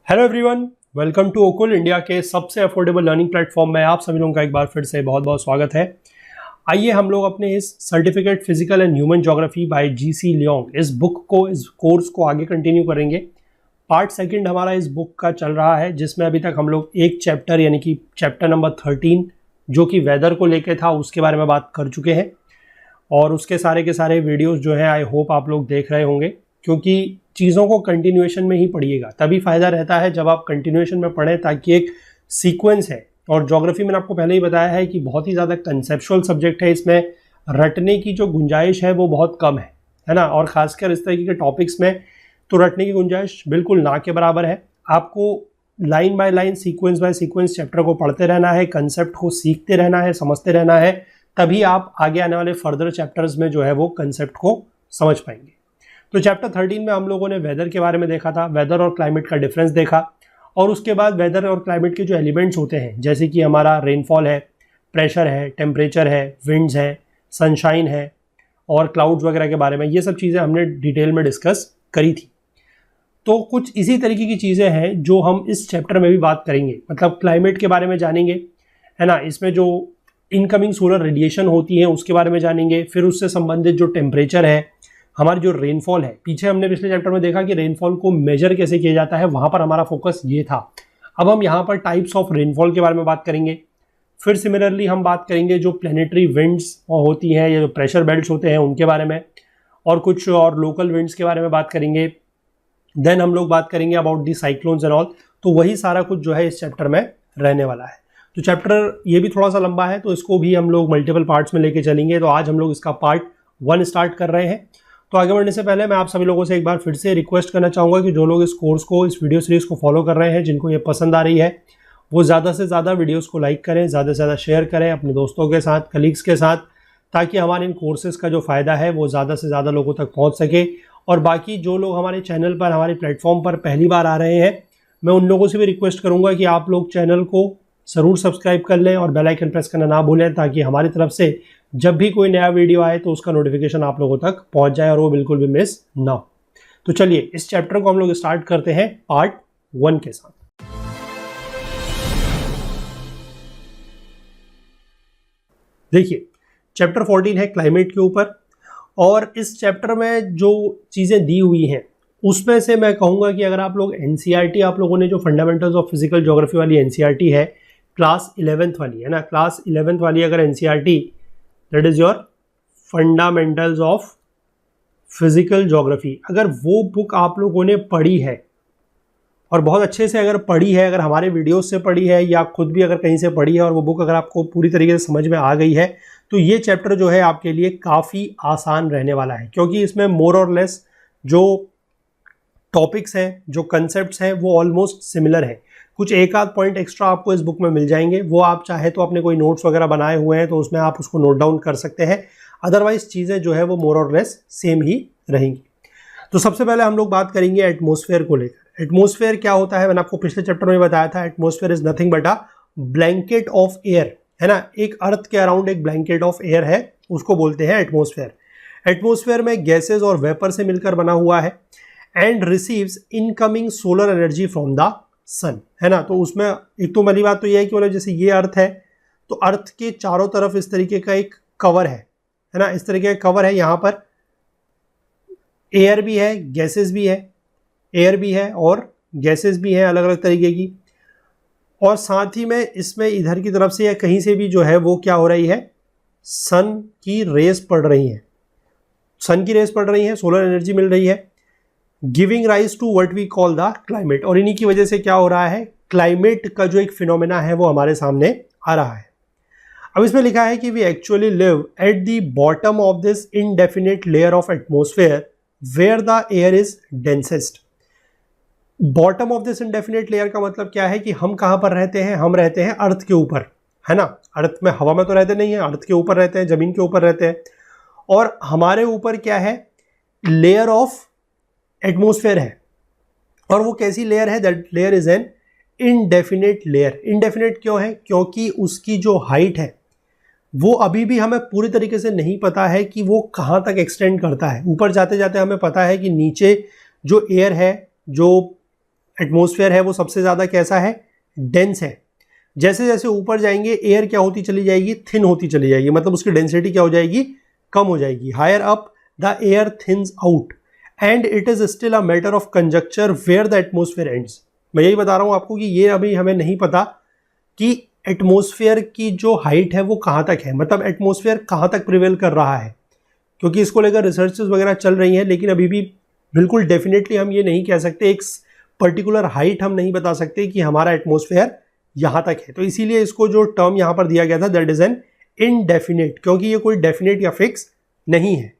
Hello everyone, welcome to ओकुल India के सबसे अफोर्डेबल लर्निंग प्लेटफॉर्म में आप सभी लोगों का एक बार फिर से बहुत बहुत स्वागत है। आइए हम लोग अपने इस certificate physical and human geography bye GC Leong इस कोर्स को आगे कंटिन्यू करेंगे। पार्ट सेकंड हमारा इस बुक का चल रहा है, जिसमें अभी तक हम लोग एक चैप्टर यानी कि चैप्टर नंबर 13 जो कि वेदर को लेके था उसके बारे में बात कर चुके हैं। और उसके सारे के सारे वीडियोज़ जो है आई होप आप लोग देख रहे होंगे, क्योंकि चीज़ों को कंटिन्यूएशन में ही पढ़िएगा तभी फ़ायदा रहता है जब आप कंटिन्यूएशन में पढ़ें, ताकि एक सीक्वेंस है। और ज्योग्राफी मैंने आपको पहले ही बताया है कि बहुत ही ज़्यादा कंसेप्चुअल सब्जेक्ट है, इसमें रटने की जो गुंजाइश है वो बहुत कम है ना। और ख़ासकर इस तरीके के टॉपिक्स में तो रटने की गुंजाइश बिल्कुल ना के बराबर है। आपको line by line, sequence by sequence chapter को पढ़ते रहना है, कंसेप्ट को सीखते रहना है, समझते रहना है, तभी आप आगे आने वाले फर्दर चैप्टर्स में जो है वो कंसेप्ट को समझ पाएंगे। तो चैप्टर 13 में हम लोगों ने वेदर के बारे में देखा था, वेदर और क्लाइमेट का डिफरेंस देखा। और उसके बाद वेदर और क्लाइमेट के जो एलिमेंट्स होते हैं, जैसे कि हमारा रेनफॉल है, प्रेशर है, टेम्परेचर है, विंड्स है, सनशाइन है और क्लाउड्स वगैरह के बारे में, ये सब चीज़ें हमने डिटेल में डिस्कस करी थी। तो कुछ इसी तरीके की चीज़ें हैं जो हम इस चैप्टर में भी बात करेंगे। मतलब क्लाइमेट के बारे में जानेंगे, है ना। इसमें जो इनकमिंग सोलर रेडिएशन होती है उसके बारे में जानेंगे। फिर उससे संबंधित जो टेम्परेचर है, हमारी जो रेनफॉल है, पीछे हमने पिछले चैप्टर में देखा कि रेनफॉल को मेजर कैसे किया जाता है, वहाँ पर हमारा फोकस ये था। अब हम यहाँ पर टाइप्स ऑफ रेनफॉल के बारे में बात करेंगे। फिर सिमिलरली हम बात करेंगे जो प्लेनेटरी विंड्स होती हैं या जो प्रेशर बेल्ट्स होते हैं उनके बारे में, और कुछ और लोकल विंड्स के बारे में बात करेंगे। देन हम लोग बात करेंगे about the cyclones and all. तो वही सारा कुछ जो है इस चैप्टर में रहने वाला है। तो चैप्टर ये भी थोड़ा सा लंबा है, तो इसको भी हम लोग मल्टीपल पार्ट्स में लेके चलेंगे। तो आज हम लोग इसका पार्ट 1 स्टार्ट कर रहे हैं। तो आगे बढ़ने से पहले मैं आप सभी लोगों से एक बार फिर से रिक्वेस्ट करना चाहूँगा कि जो लोग इस कोर्स को, इस वीडियो सीरीज़ को फॉलो कर रहे हैं, जिनको ये पसंद आ रही है, वो ज़्यादा से ज़्यादा वीडियोस को लाइक करें, ज़्यादा से ज़्यादा शेयर करें अपने दोस्तों के साथ, कलीग्स के साथ, ताकि हमारे इन कोर्सेज़ का जो फ़ायदा है वो ज़्यादा से ज़्यादा लोगों तक पहुँच सके। और बाकी जो लोग हमारे चैनल पर, हमारे प्लेटफॉर्म पर पहली बार आ रहे हैं, मैं उन लोगों से भी रिक्वेस्ट करूँगा कि आप लोग चैनल को ज़रूर सब्सक्राइब कर लें और बेल आइकन प्रेस करना ना भूलें, ताकि हमारी तरफ से जब भी कोई नया वीडियो आए तो उसका नोटिफिकेशन आप लोगों तक पहुंच जाए और वो बिल्कुल भी मिस ना हो। तो चलिए इस चैप्टर को हम लोग स्टार्ट करते हैं पार्ट 1 के साथ। देखिए, चैप्टर 14 है क्लाइमेट के ऊपर। और इस चैप्टर में जो चीज़ें दी हुई हैं उसमें से मैं कहूँगा कि अगर आप लोग एनसीईआरटी, आप लोगों ने जो फंडामेंटल्स ऑफ फिजिकल ज्योग्राफी वाली एनसीईआरटी है, क्लास 11th वाली है ना, क्लास 11th वाली अगर NCERT, that is your fundamentals of physical geography, अगर वो बुक आप लोगों ने पढ़ी है और बहुत अच्छे से अगर पढ़ी है, अगर हमारे वीडियोस से पढ़ी है या खुद भी अगर कहीं से पढ़ी है और वो बुक अगर आपको पूरी तरीके से समझ में आ गई है, तो ये चैप्टर जो है आपके लिए काफ़ी आसान रहने वाला है। क्योंकि इसमें मोर और लेस जो टॉपिक्स हैं, जो कंसेप्ट्स हैं, वो ऑलमोस्ट सिमिलर हैं। कुछ एक आध पॉइंट एक्स्ट्रा आपको इस बुक में मिल जाएंगे, वो आप चाहे तो अपने कोई नोट्स वगैरह बनाए हुए हैं तो उसमें आप उसको नोट डाउन कर सकते हैं। अदरवाइज चीज़ें जो है वो मोर और लेस सेम ही रहेंगी। तो सबसे पहले हम लोग बात करेंगे एटमॉस्फेयर को लेकर। एटमॉस्फेयर क्या होता है, मैंने आपको पिछले चैप्टर में बताया था। Atmosphere is nothing but a blanket of air, है ना। एक अर्थ के अराउंड एक ब्लैंकेट ऑफ एयर है, उसको बोलते हैं एटमॉस्फेयर। एटमॉस्फेयर में गैसेज और वेपर से मिलकर बना हुआ है and receives incoming solar energy from the sun, है ना। तो उसमें एक तो पहली बात तो यह है कि मतलब जैसे ये अर्थ है, तो अर्थ के चारों तरफ इस तरीके का एक कवर है ना, इस तरीके का कवर है। यहाँ पर एयर भी है, गैसेस भी है, एयर भी है और गैसेस भी हैं अलग अलग तरीके की। और साथ ही में इसमें इधर की तरफ से या कहीं से भी जो है वो क्या हो रही है, सन की रेस पड़ रही है, सन की रेस पड़ रही है, सोलर एनर्जी मिल रही है, giving rise to what we call the climate. और इन्हीं की वजह से क्या हो रहा है, क्लाइमेट का जो एक फिनोमेना है वो हमारे सामने आ रहा है। अब इसमें लिखा है कि we actually live at the bottom of this indefinite layer of atmosphere where the air is densest. Bottom of this indefinite layer का मतलब क्या है कि हम कहाँ पर रहते हैं, हम रहते हैं अर्थ के ऊपर, है ना। अर्थ में, हवा में तो रहते नहीं है, अर्थ के ऊपर रहते हैं, जमीन के ऊपर रहते हैं। और हमारे ऊपर क्या है, लेयर ऑफ एटमॉस्फेयर है। और वो कैसी लेयर है, that layer is an indefinite layer. Indefinite क्यों है, क्योंकि उसकी जो हाइट है वो अभी भी हमें पूरी तरीके से नहीं पता है कि वो कहाँ तक एक्सटेंड करता है। ऊपर जाते जाते हमें पता है कि नीचे जो एयर है, जो एटमॉस्फेयर है वो सबसे ज़्यादा कैसा है, डेंस है। जैसे जैसे ऊपर जाएंगे एयर क्या होती चली जाएगी, थिन होती चली जाएगी, मतलब उसकी डेंसिटी क्या हो जाएगी, कम हो जाएगी। Higher up the air thins out and it is still a matter of conjecture where the atmosphere ends. मैं यही बता रहा हूँ आपको कि ये अभी हमें नहीं पता कि एटमॉस्फेयर की जो हाइट है वो कहाँ तक है, मतलब एटमॉस्फेयर कहाँ तक प्रिवेल कर रहा है, क्योंकि इसको लेकर रिसर्चेस वगैरह चल रही हैं, लेकिन अभी भी बिल्कुल डेफिनेटली हम ये नहीं कह सकते, एक पर्टिकुलर हाइट हम नहीं बता सकते कि हमारा एटमॉस्फेयर यहाँ तक है। तो इसीलिए इसको जो टर्म यहाँ पर दिया गया था दैट इज एन इनडेफिनेट, क्योंकि ये कोई डेफिनेट या फिक्स नहीं है।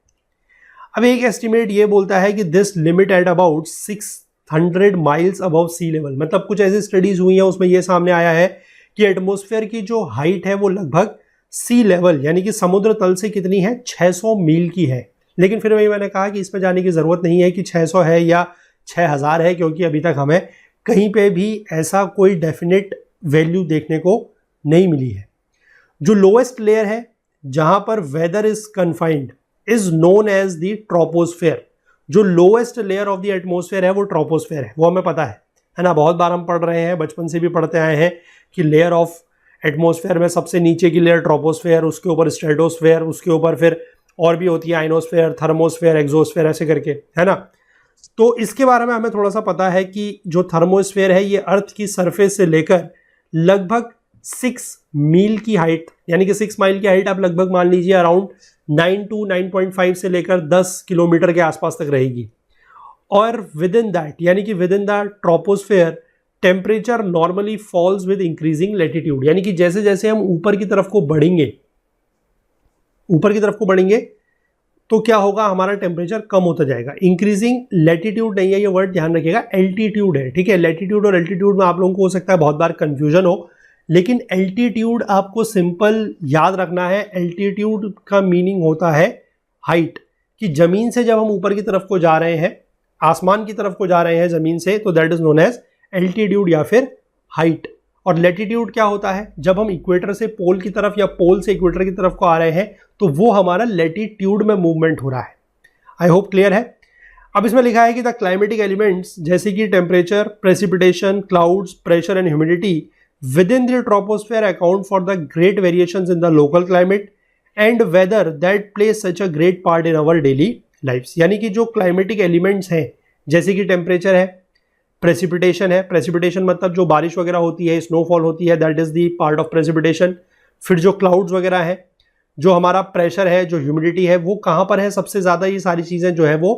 अब एक एस्टिमेट ये बोलता है कि this limit at about 600 miles above sea level, मतलब कुछ ऐसी स्टडीज हुई हैं उसमें ये सामने आया है कि एटमॉस्फेयर की जो हाइट है वो लगभग सी लेवल यानी कि समुद्र तल से कितनी है, 600 मील की है। लेकिन फिर वही मैंने कहा कि इसमें जाने की ज़रूरत नहीं है कि 600 है या 6000 है, क्योंकि अभी तक हमें कहीं पे भी ऐसा कोई डेफिनेट वैल्यू देखने को नहीं मिली है। जो लोएस्ट लेयर है जहां पर weather is confined is known as the troposphere. जो lowest layer of the atmosphere है वो ट्रोपोस्फेयर है, वो हमें पता है ना, बहुत बार हम पढ़ रहे हैं, बचपन से भी पढ़ते आए हैं कि लेयर ऑफ एटमॉस्फेयर में सबसे नीचे की लेयर ट्रोपोस्फेयर, उसके ऊपर स्ट्रेटोस्फेयर, उसके ऊपर फिर और भी होती है आइनोस्फेयर, थर्मोस्फेयर, एक्सोस्फेयर, ऐसे करके, है ना। तो इसके बारे में हमें थोड़ा सा पता है कि जो थर्मोस्फेयर है ये अर्थ की सरफेस से लेकर लगभग 6 मील की हाइट, यानी कि 6 माइल की हाइट आप लगभग मान लीजिए अराउंड 9 to 9.5 से लेकर 10 किलोमीटर के आसपास तक रहेगी। और विद इन दैट यानी कि within the troposphere temperature normally falls with increasing latitude, यानी कि जैसे जैसे हम ऊपर की तरफ को बढ़ेंगे तो क्या होगा, हमारा टेम्परेचर कम होता जाएगा। इंक्रीजिंग लैटिट्यूड नहीं है ये वर्ड, ध्यान रखिएगा, एल्टीट्यूड है, ठीक है। लैटिट्यूड और एल्टीट्यूड में आप लोगों को हो सकता है बहुत बार कंफ्यूजन हो, लेकिन एल्टीट्यूड आपको सिंपल याद रखना है। एल्टीट्यूड का मीनिंग होता है हाइट, कि जमीन से जब हम ऊपर की तरफ को जा रहे हैं, आसमान की तरफ को जा रहे हैं जमीन से, तो that is known as altitude या फिर हाइट। और लैटिट्यूड क्या होता है, जब हम इक्वेटर से पोल की तरफ या पोल से इक्वेटर की तरफ को आ रहे हैं तो वो हमारा लैटिट्यूड में मूवमेंट हो रहा है। आई होप क्लियर है। अब इसमें लिखा है कि द क्लाइमेटिक एलिमेंट्स जैसे कि temperature, precipitation, clouds, pressure and humidity within the troposphere account for the great variations in the local climate and weather that play such a great part in our daily lifes. यानी कि जो climatic elements हैं जैसे कि temperature है, precipitation है, precipitation मतलब जो बारिश वगैरह होती है, स्नोफॉल होती है, that is the part of precipitation. फिर जो क्लाउड्स वगैरह है, जो हमारा प्रेशर है, जो ह्यूमिडिटी है, वो कहाँ पर है सबसे ज़्यादा, ये सारी चीज़ें जो है वो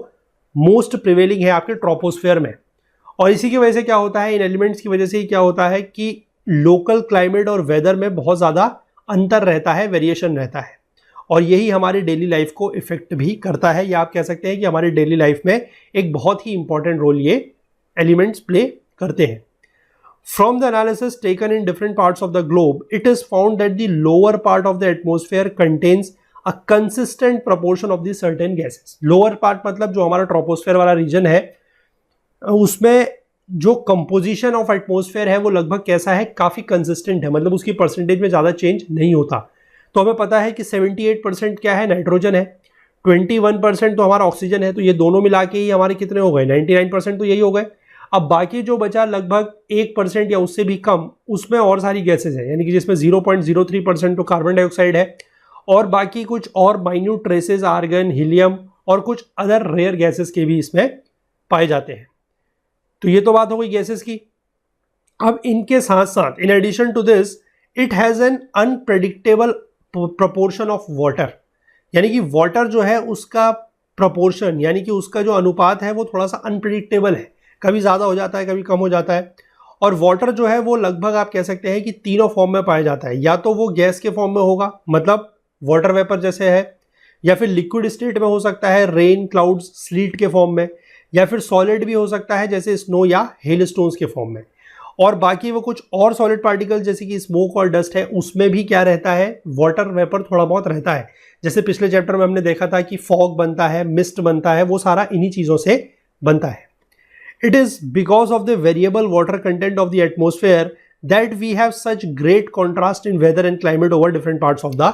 मोस्ट प्रिवेलिंग है आपके ट्रोपोस्फेयर में। और इसी की वजह से क्या होता है, इन एलिमेंट्स की वजह से क्या होता है कि लोकल क्लाइमेट और वेदर में बहुत ज़्यादा अंतर रहता है, वेरिएशन रहता है, और यही हमारी डेली लाइफ को इफेक्ट भी करता है, या आप कह सकते हैं कि हमारी डेली लाइफ में एक बहुत ही इंपॉर्टेंट रोल ये एलिमेंट्स प्ले करते हैं। From the analysis taken in different parts of the globe, it is found that the lower part of the atmosphere contains a consistent proportion of the certain gases. Lower part मतलब जो हमारा troposphere वाला reason है उसमें जो composition of atmosphere है वो लगभग कैसा है, काफ़ी कंसिस्टेंट है, मतलब उसकी परसेंटेज में ज़्यादा चेंज नहीं होता। तो हमें पता है कि 78% क्या है, नाइट्रोजन है, 21% तो हमारा ऑक्सीजन है, तो ये दोनों मिला के ही हमारे कितने हो गए, 99% तो यही हो गए। अब बाकी जो बचा लगभग 1% या उससे भी कम, उसमें और सारी गैसेज हैं, यानी कि जिसमें 0.03% तो कार्बन डाइऑक्साइड है, और बाकी कुछ और माइन्यूट ट्रेसेस, आर्गन, हीलियम और कुछ अदर रेयर गैसेस के भी इसमें पाए जाते हैं। तो ये तो बात हो गई गैसेस की। अब इनके साथ साथ in addition to this it has an unpredictable proportion of water, यानी कि वाटर जो है उसका प्रपोर्शन यानी कि उसका जो अनुपात है वो थोड़ा सा अनप्रेडिक्टेबल है, कभी ज़्यादा हो जाता है, कभी कम हो जाता है। और वाटर जो है वो लगभग आप कह सकते हैं कि तीनों फॉर्म में पाया जाता है, या तो वो गैस के फॉर्म में होगा, मतलब वाटर वेपर जैसे है, या फिर लिक्विड स्टेट में हो सकता है, रेन, क्लाउड्स, स्लीट के फॉर्म में, या फिर सॉलिड भी हो सकता है जैसे स्नो या हेल स्टोन्स के फॉर्म में। और बाकी वो कुछ और सॉलिड पार्टिकल जैसे कि स्मोक और डस्ट है, उसमें भी क्या रहता है, वाटर वेपर थोड़ा बहुत रहता है। जैसे पिछले चैप्टर में हमने देखा था कि फॉग बनता है, मिस्ट बनता है, वो सारा इन्हीं चीज़ों से बनता है। It is because of the variable water content of the atmosphere that we have such great contrast in weather and climate over different parts of the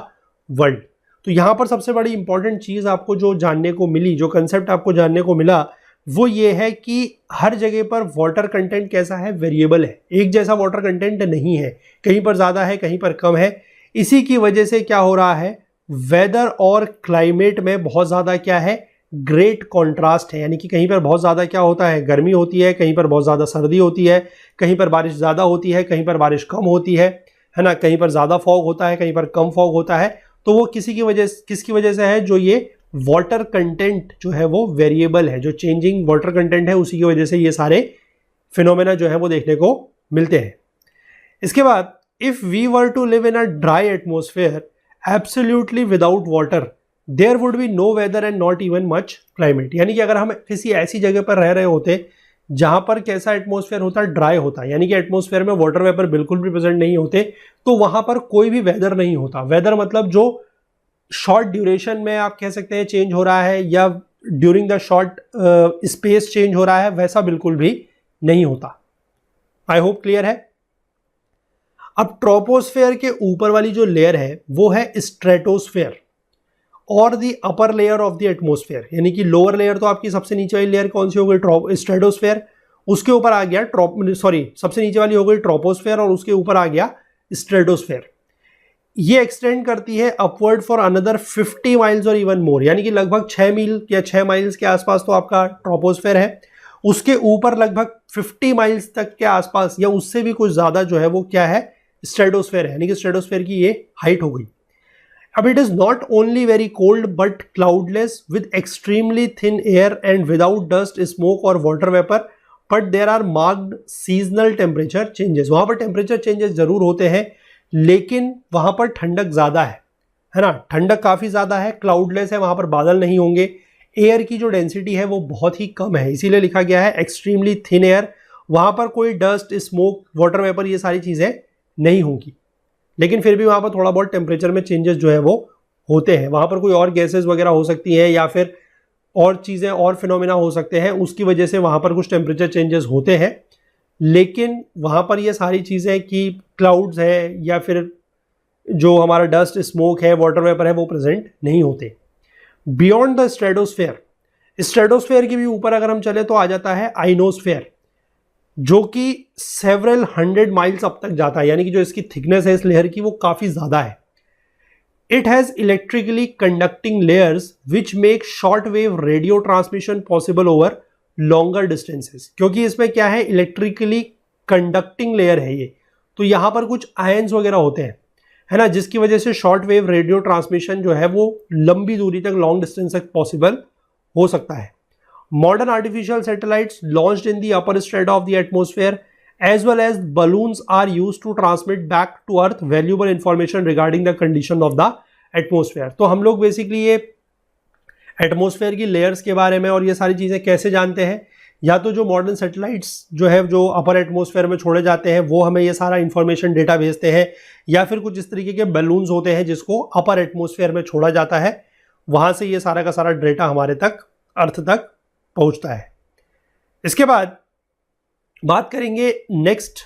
world. तो यहाँ पर सबसे बड़ी इंपॉर्टेंट चीज़ आपको जो जानने को मिली, जो कंसेप्ट आपको जानने को मिला, वो ये है कि हर जगह पर वाटर कंटेंट कैसा है, वेरिएबल है, एक जैसा वाटर कंटेंट नहीं है, कहीं पर ज़्यादा है कहीं पर कम है। इसी की वजह से क्या हो रहा है, वेदर और क्लाइमेट में बहुत ज़्यादा क्या है, ग्रेट कॉन्ट्रास्ट है। यानी कि कहीं पर बहुत ज़्यादा क्या होता है, गर्मी होती है, कहीं पर बहुत ज़्यादा सर्दी होती है, कहीं पर बारिश ज़्यादा होती है, कहीं पर बारिश कम होती है ना, कहीं पर ज़्यादा फॉग होता है, कहीं पर कम फॉग होता है। तो वो किसकी वजह से है, जो ये वाटर कंटेंट जो है वो वेरिएबल है, जो चेंजिंग वाटर कंटेंट है उसी की वजह से ये सारे फिनोमेना जो है वो देखने को मिलते हैं। इसके बाद if we were to live in a dry atmosphere absolutely without water there would be no weather and not even much climate. यानी कि अगर हम किसी ऐसी जगह पर रह रहे होते जहां पर कैसा एटमोस्फेयर होता है, ड्राई होता है, यानी कि एटमोस्फेयर में वाटर वेपर बिल्कुल भी प्रेजेंट नहीं होते, तो वहां पर कोई भी वेदर नहीं होता। वेदर मतलब जो शॉर्ट ड्यूरेशन में आप कह सकते हैं चेंज हो रहा है या during the short space change हो रहा है, वैसा बिल्कुल भी नहीं होता। आई होप क्लियर है। अब ट्रोपोस्फेयर के ऊपर वाली जो लेयर है वो है स्ट्रेटोस्फेयर और the upper layer of the atmosphere. यानी कि लोअर लेयर तो आपकी सबसे नीचे वाली लेयर कौन सी हो गई, स्ट्रेटोस्फेयर, उसके ऊपर आ गया सबसे नीचे वाली हो गई ट्रोपोस्फेयर और उसके ऊपर आ गया स्ट्रेटोस्फेयर। ये एक्सटेंड करती है अपवर्ड फॉर अनदर 50 माइल्स और इवन मोर, यानी कि लगभग 6 मील या 6 माइल्स के आसपास तो आपका ट्रोपोस्फेयर है, उसके ऊपर लगभग 50 माइल्स तक के आसपास या उससे भी कुछ ज्यादा जो है वो क्या है, स्ट्रेटोस्फेयर है। यानी कि स्ट्रेटोस्फेयर की ये हाइट हो गई। अब it is not only very cold but cloudless with extremely thin air and without dust, smoke और water vapour, but there are marked seasonal temperature changes. वहां पर टेम्परेचर चेंजेस जरूर होते हैं लेकिन वहां पर ठंडक ज्यादा है ना, ठंडक काफी ज्यादा है, क्लाउडलेस है, वहां पर बादल नहीं होंगे, एयर की जो डेंसिटी है वो बहुत ही कम है, इसीलिए लिखा गया है एक्सट्रीमली थिन एयर। वहां पर कोई डस्ट, स्मोक, वाटर वेपर ये सारी चीजें नहीं होंगी, लेकिन फिर भी वहां पर थोड़ा बहुत टेम्परेचर में चेंजेस जो है वो होते हैं। वहां पर कोई और गैसेस वगैरह हो सकती हैं या फिर और चीजें और फिनोमेना हो सकते हैं, उसकी वजह से वहां पर कुछ टेम्परेचर चेंजेस होते हैं, लेकिन वहां पर ये सारी चीजें कि क्लाउड्स है या फिर जो हमारा डस्ट, स्मोक है, वाटर वेपर है वो प्रेजेंट नहीं होते। बियॉन्ड द स्ट्रेटोस्फेयर, स्ट्रेटोस्फेयर के भी ऊपर अगर हम चले तो आ जाता है आइनोस्फेयर, जो कि सेवरल 100 माइल्स अब तक जाता है। यानी कि जो इसकी थिकनेस है इस लेयर की वो काफी ज्यादा है। It has electrically conducting layers which make short wave radio transmission possible over longer distances. क्योंकि इसमें क्या है, इलेक्ट्रिकली कंडक्टिंग लेयर है ये, तो यहां पर कुछ आयंस वगैरह होते हैं, है ना, जिसकी वजह से शॉर्ट वेव रेडियो ट्रांसमिशन जो है वो लंबी दूरी तक, लॉन्ग डिस्टेंस तक पॉसिबल हो सकता है। Modern artificial satellites launched in the upper strata of the atmosphere as well as balloons are used to transmit back to earth valuable information regarding the condition of the atmosphere। तो हम लोग basically ये atmosphere की layers के बारे में और ये सारी चीजें कैसे जानते हैं, या तो जो मॉडर्न सैटेलाइट्स जो है जो अपर एटमॉस्फेयर में छोड़े जाते हैं वो हमें ये सारा इंफॉर्मेशन डेटा भेजते हैं, या फिर कुछ इस तरीके के बैलून्स होते हैं जिसको अपर एटमॉस्फेयर में छोड़ा जाता है, वहां से ये सारा का सारा डेटा हमारे तक, अर्थ तक पहुंचता है। इसके बाद बात करेंगे नेक्स्ट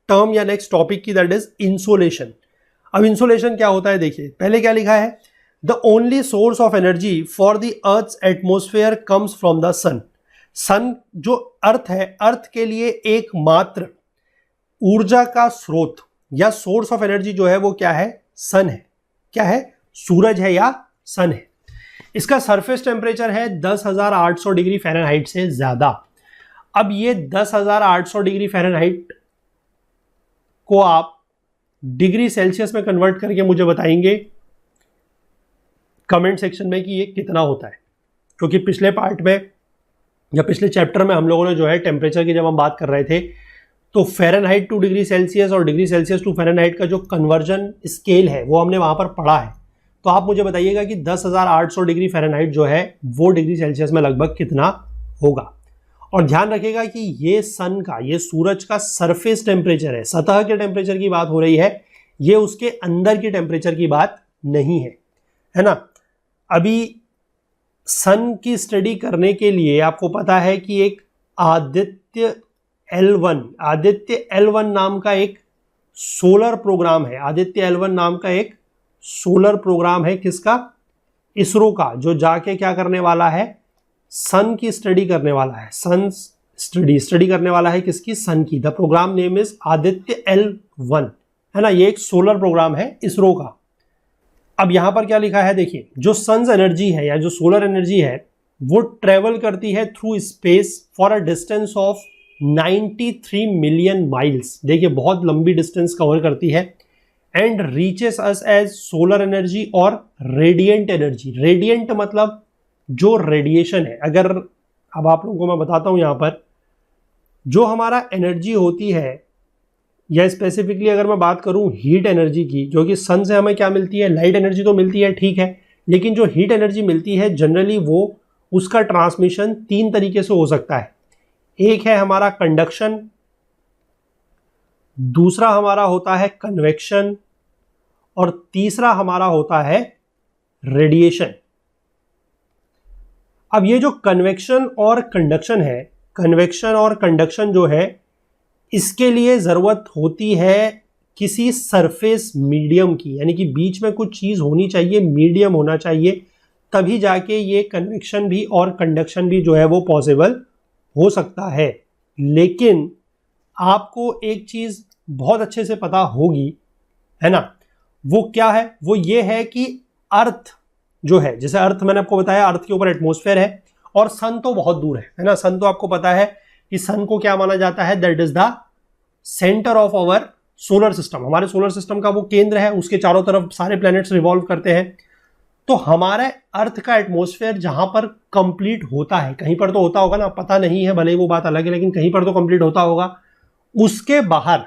टर्म या नेक्स्ट टॉपिक की, दैट इज इंसोलेशन। अब इंसोलेशन क्या होता है, देखिए पहले क्या लिखा है, the only source of energy for the earth's atmosphere comes from the sun. Sun जो अर्थ है, अर्थ के लिए एकमात्र ऊर्जा का स्रोत या सोर्स ऑफ एनर्जी जो है वो क्या है, सन है। क्या है, सूरज है या सन है। इसका सरफेस टेम्परेचर है 10,800 डिग्री फ़ारेनहाइट से ज्यादा। अब ये 10,800 डिग्री फ़ारेनहाइट को आप डिग्री सेल्सियस में कन्वर्ट करके मुझे बताएंगे कमेंट सेक्शन में कि ये कितना होता है, क्योंकि पिछले पार्ट में या पिछले चैप्टर में हम लोगों ने जो है टेम्परेचर की जब हम बात कर रहे थे तो फ़ारेनहाइट टू डिग्री सेल्सियस और डिग्री सेल्सियस टू फ़ारेनहाइट का जो कन्वर्जन स्केल है वो हमने वहां पर पढ़ा है। तो आप मुझे बताइएगा कि 10,800 डिग्री फ़ारेनहाइट जो है वो डिग्री सेल्सियस में लगभग कितना होगा। और ध्यान रखिएगा कि ये सन का, ये सूरज का सरफेस टेम्परेचर है, सतह के टेम्परेचर की बात हो रही है, ये उसके अंदर की टेम्परेचर की बात नहीं है ना। अभी सन की स्टडी करने के लिए आपको पता है कि एक आदित्य L1 नाम का एक सोलर प्रोग्राम है। आदित्य L1 नाम का एक सोलर प्रोग्राम है, किसका, इसरो का, जो जाके क्या करने वाला है, सन की स्टडी करने वाला है, सन स्टडी करने वाला है किसकी, सन की। The programme name is Aditya L1, है ना, ये एक सोलर प्रोग्राम है इसरो का। अब यहां पर क्या लिखा है देखिए, जो सन्स एनर्जी है या जो सोलर एनर्जी है वो ट्रेवल करती है through space for a distance of 93 million miles. देखिए बहुत लंबी डिस्टेंस कवर करती है। And reaches us as solar energy और रेडिएंट एनर्जी। रेडिएंट मतलब जो रेडिएशन है। अगर अब आप लोगों को मैं बताता हूं यहां पर, जो हमारा एनर्जी होती है, या स्पेसिफिकली अगर मैं बात करूं हीट एनर्जी की, जो कि सन से हमें क्या मिलती है, लाइट एनर्जी तो मिलती है, ठीक है, लेकिन जो हीट एनर्जी मिलती है जनरली वो उसका ट्रांसमिशन 3 तरीके से हो सकता है। एक है हमारा कंडक्शन, दूसरा हमारा होता है कन्वेक्शन, और तीसरा हमारा होता है रेडिएशन। अब ये जो कन्वेक्शन और कंडक्शन है, कन्वेक्शन और कंडक्शन जो है, इसके लिए ज़रूरत होती है किसी सरफेस मीडियम की, यानी कि बीच में कुछ चीज़ होनी चाहिए, मीडियम होना चाहिए, तभी जाके ये कन्वेक्शन भी और कंडक्शन भी जो है वो पॉसिबल हो सकता है। लेकिन आपको एक चीज़ बहुत अच्छे से पता होगी, है ना, वो क्या है, वो ये है कि अर्थ जो है, जैसे अर्थ मैंने आपको बताया, अर्थ के ऊपर एटमॉस्फेयर है और सन तो बहुत दूर है ना। सन तो आपको पता है कि सन को क्या माना जाता है, that is the centre of our solar system. हमारे सोलर सिस्टम का वो केंद्र है, उसके चारों तरफ सारे प्लैनेट्स रिवॉल्व करते हैं। तो हमारे अर्थ का एटमॉस्फेयर जहां पर कंप्लीट होता है, कहीं पर तो होता होगा ना, पता नहीं है, भले ही वो बात अलग है, लेकिन कहीं पर तो कंप्लीट होता होगा। उसके बाहर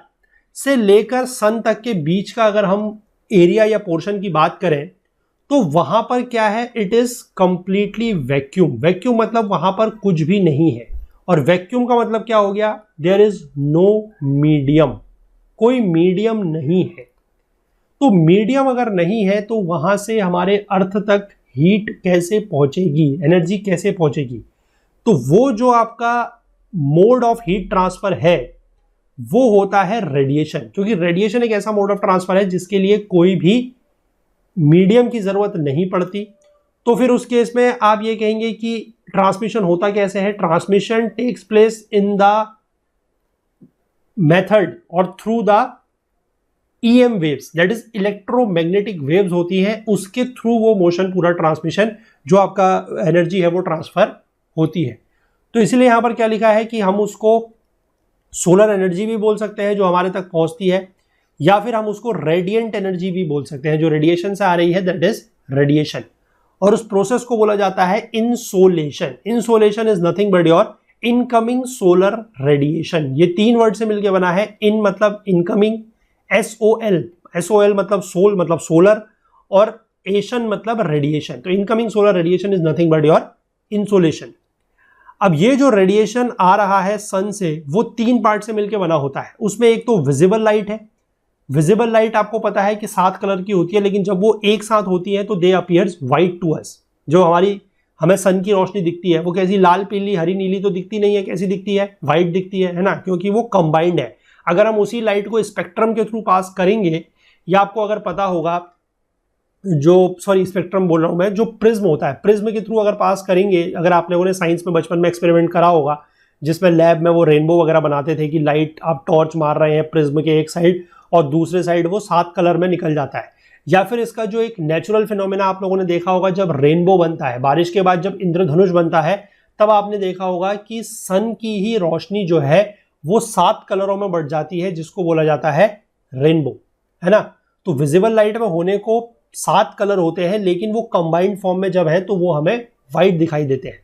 से लेकर सन तक के बीच का अगर हम एरिया या पोर्शन की बात करें तो वहां पर क्या है, it is completely vacuum. Vacuum मतलब वहां पर कुछ भी नहीं है, और वैक्यूम का मतलब क्या हो गया, देयर इज नो मीडियम, कोई मीडियम नहीं है। तो मीडियम अगर नहीं है तो वहां से हमारे अर्थ तक हीट कैसे पहुंचेगी, एनर्जी कैसे पहुंचेगी। तो वो जो आपका मोड ऑफ हीट ट्रांसफर है वो होता है रेडिएशन, क्योंकि रेडिएशन एक ऐसा मोड ऑफ ट्रांसफर है जिसके लिए कोई भी मीडियम की जरूरत नहीं पड़ती। तो फिर उस केस में आप ये कहेंगे कि ट्रांसमिशन होता कैसे है, transmission takes place in the method और through the EM waves, that is electromagnetic waves होती है, उसके थ्रू वो मोशन पूरा ट्रांसमिशन जो आपका एनर्जी है वो ट्रांसफर होती है। तो इसलिए यहां पर क्या लिखा है कि हम उसको सोलर एनर्जी भी बोल सकते हैं जो हमारे तक पहुंचती है, या फिर हम उसको रेडिएंट एनर्जी भी बोल सकते हैं, जो रेडिएशन से आ रही है, दैट इज रेडिएशन। और उस प्रोसेस को बोला जाता है insolation. Insolation is nothing but your incoming solar radiation. ये 3 वर्ड से मिलकर बना है। इन मतलब इनकमिंग, SOL मतलब सोल मतलब सोलर, और एशन मतलब रेडिएशन। तो incoming solar radiation is nothing but your insolation. अब ये जो रेडिएशन आ रहा है सन से, वो 3 पार्ट से मिलकर बना होता है। उसमें एक तो विजिबल लाइट है। विजिबल लाइट आपको पता है कि 7 कलर की होती है, लेकिन जब वो एक साथ होती है तो they appears white to us. जो हमें सन की रोशनी दिखती है वो कैसी, लाल पीली हरी नीली तो दिखती नहीं है, कैसी दिखती है, व्हाइट दिखती है ना, क्योंकि वो कंबाइंड है। अगर हम उसी लाइट को स्पेक्ट्रम के थ्रू पास करेंगे, या आपको अगर पता होगा स्पेक्ट्रम बोल रहा हूं मैं, जो प्रिज्म होता है, प्रिज्म के थ्रू अगर पास करेंगे, अगर आप लोगों ने साइंस में बचपन में एक्सपेरिमेंट करा होगा जिसमें लैब में वो रेनबो वगैरह बनाते थे कि लाइट आप टॉर्च मार रहे हैं प्रिज्म के एक साइड और दूसरे साइड वो 7 कलर में निकल जाता है। या फिर इसका जो एक नेचुरल फिनोमेना आप लोगों ने देखा होगा, जब रेनबो बनता है, बारिश के बाद जब इंद्रधनुष बनता है, तब आपने देखा होगा कि सन की ही रोशनी जो है वो 7 कलरों में बढ़ जाती है, जिसको बोला जाता है रेनबो, है ना। तो विजिबल लाइट में होने को 7 कलर होते हैं, लेकिन वो कंबाइंड फॉर्म में जब है तो वो हमें व्हाइट दिखाई देते हैं।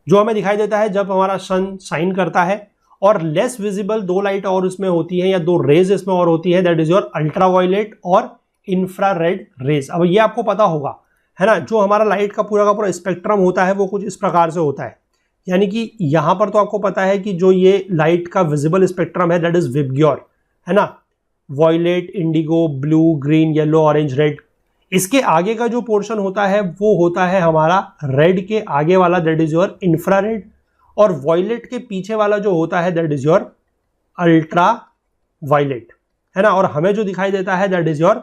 जो हमें दिखाई देता है जब हमारा सन शाइन करता है। और लेस विजिबल 2 लाइट और उसमें होती है, या 2 रेज इसमें और होती है, दैट इज योर अल्ट्रावायलेट और इंफ्रारेड रेज। अब ये आपको पता होगा, है ना, जो हमारा लाइट का पूरा स्पेक्ट्रम होता है वो कुछ इस प्रकार से होता है। यानी कि यहां पर तो आपको पता है कि जो ये लाइट का विजिबल स्पेक्ट्रम है दैट इज विबग्योर, है ना, violet, indigo, blue, green, yellow, orange, red. इसके आगे का जो पोर्शन होता है वो होता है हमारा रेड के आगे वाला, दैट इज योर इंफ्रारेड, और वॉयलेट के पीछे वाला जो होता है that is your ultraviolet, है ना। और हमें जो दिखाई देता है that is your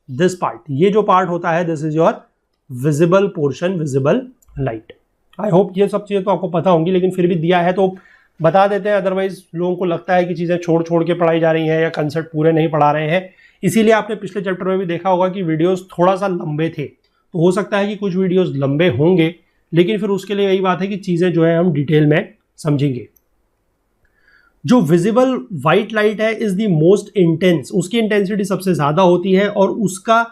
this part, ये जो पार्ट होता है this is your visible portion, visible light. I hope ये सब चीज़ें तो आपको पता होंगी, लेकिन फिर भी दिया है तो बता देते हैं, अदरवाइज लोगों को लगता है कि चीज़ें छोड़ छोड़ के पढ़ाई जा रही हैं या कंसेप्ट पूरे नहीं पढ़ा रहे हैं। इसीलिए आपने पिछले चैप्टर में भी देखा होगा कि वीडियोस थोड़ा सा लंबे थे, तो हो सकता है कि कुछ वीडियोस लंबे होंगे, लेकिन फिर उसके लिए यही बात है कि चीज़ें जो है हम डिटेल में समझेंगे। जो विजिबल वाइट लाइट है इज द मोस्ट इंटेंस, उसकी इंटेंसिटी सबसे ज़्यादा होती है और उसका